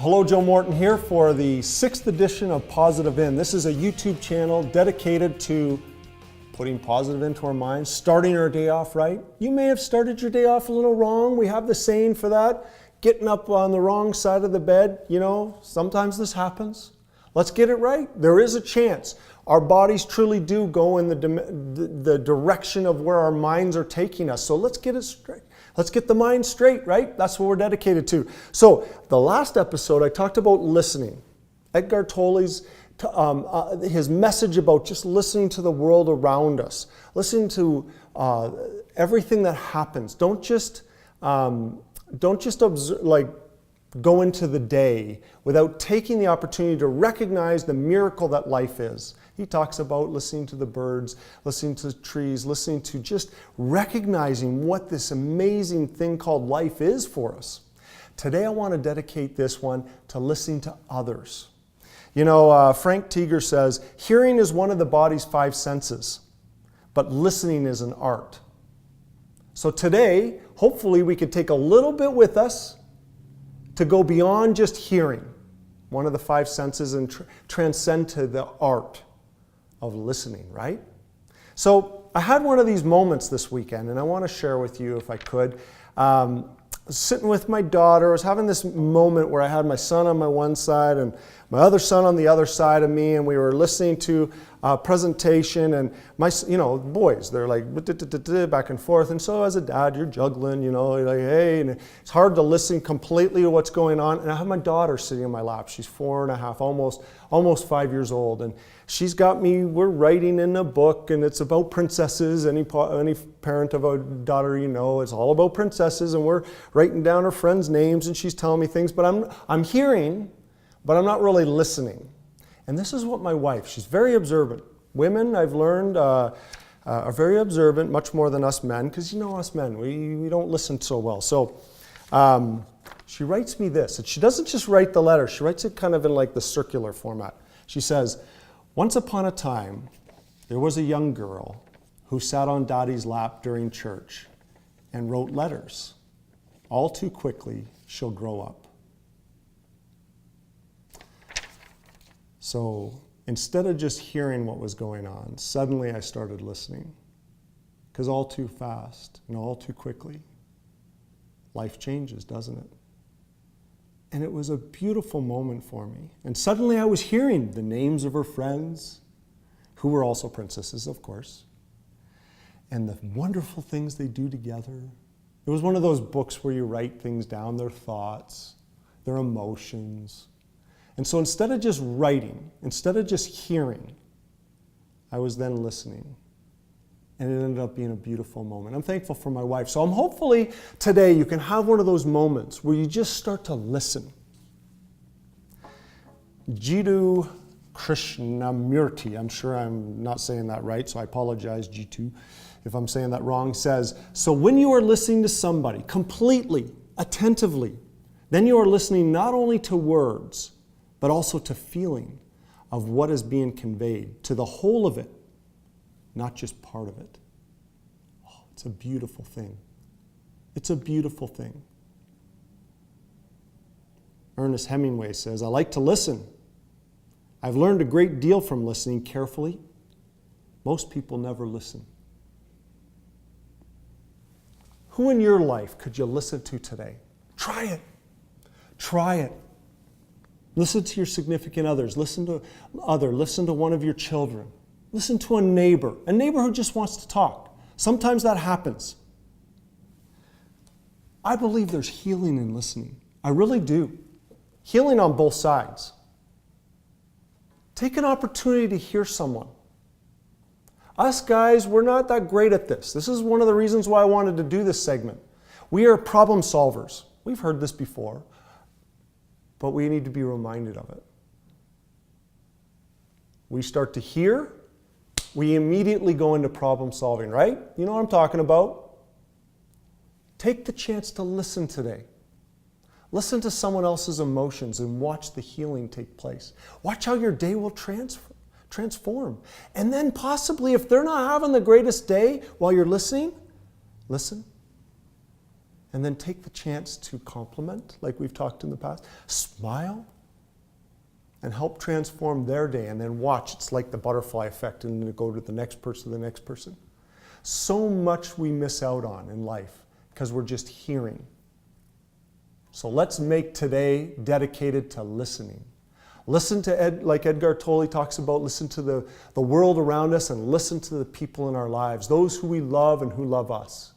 Hello, Joe Morton here for the 6th edition of Positive In. This is a YouTube channel dedicated to putting positive into our minds, starting our day off right. You may have started your day off a little wrong. We have the saying for that, getting up on the wrong side of the bed. You know, sometimes this happens. Let's get it right. There is a chance. Our bodies truly do go in the direction of where our minds are taking us. So let's get it straight. Let's get the mind straight, right? That's what we're dedicated to. So the last episode, I talked about listening. Eckhart Tolle's his message about just listening to the world around us, listening to everything that happens. Don't just observe, like go into the day without taking the opportunity to recognize the miracle that life is. He talks about listening to the birds, listening to the trees, listening to just recognizing what this amazing thing called life is for us. Today I want to dedicate this one to listening to others. You know, Frank Teeger says, hearing is one of the body's 5 senses, but listening is an art. So today, hopefully we could take a little bit with us to go beyond just hearing, one of the 5 senses, and transcend to the art of listening, right? So I had one of these moments this weekend, and I want to share with you if I could. Sitting with my daughter, I was having this moment where I had my son on my one side and my other son on the other side of me, and we were listening to a presentation, and boys, they're like back and forth, and so as a dad, you're juggling, you're like, hey, and it's hard to listen completely to what's going on, and I have my daughter sitting in my lap. She's 4.5, almost 5 years old, and she's got me, we're writing in a book, and it's about princesses. Any parent of a daughter, it's all about princesses, and we're writing down her friends' names, and she's telling me things, but I'm hearing, but I'm not really listening. And this is what my wife, she's very observant. Women, I've learned, are very observant, much more than us men, because us men, we don't listen so well. So she writes me this, and she doesn't just write the letter, she writes it kind of in like the circular format. She says, once upon a time, there was a young girl who sat on Daddy's lap during church and wrote letters. All too quickly, she'll grow up. So instead of just hearing what was going on, suddenly I started listening. Because all too fast and all too quickly, life changes, doesn't it? And it was a beautiful moment for me. And suddenly I was hearing the names of her friends, who were also princesses, of course, and the wonderful things they do together. It was one of those books where you write things down, their thoughts, their emotions. And so instead of just writing, instead of just hearing, I was then listening. And it ended up being a beautiful moment. I'm thankful for my wife. So hopefully today you can have one of those moments where you just start to listen. Jiddu Krishnamurti, I'm sure I'm not saying that right, so I apologize, Jitu, if I'm saying that wrong, says, so when you are listening to somebody completely, attentively, then you are listening not only to words, but also to feeling of what is being conveyed, to the whole of it, not just part of it. Oh, it's a beautiful thing. It's a beautiful thing. Ernest Hemingway says, I like to listen. I've learned a great deal from listening carefully. Most people never listen. Who in your life could you listen to today? Try it. Try it. Listen to your significant others. Listen to one of your children. Listen to a neighbor who just wants to talk. Sometimes that happens. I believe there's healing in listening. I really do. Healing on both sides. Take an opportunity to hear someone. Us guys, we're not that great at this. This is one of the reasons why I wanted to do this segment. We are problem solvers. We've heard this before, but we need to be reminded of it. We start to hear, we immediately go into problem solving, right? You know what I'm talking about? Take the chance to listen today. Listen to someone else's emotions and watch the healing take place. Watch how your day will transform. And then possibly, if they're not having the greatest day while you're listening, listen And then take the chance to compliment, like we've talked in the past. Smile and help transform their day. And then watch, it's like the butterfly effect, and then go to the next person, the next person. So much we miss out on in life because we're just hearing. So let's make today dedicated to listening. Listen to like Edgar Tolle talks about, listen to the world around us and listen to the people in our lives, those who we love and who love us.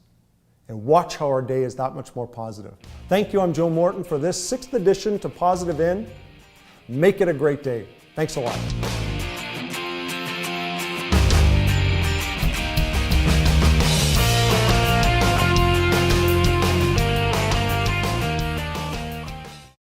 And watch how our day is that much more positive. Thank you, I'm Joe Morton for this 6th edition to Positive In. Make it a great day. Thanks a lot.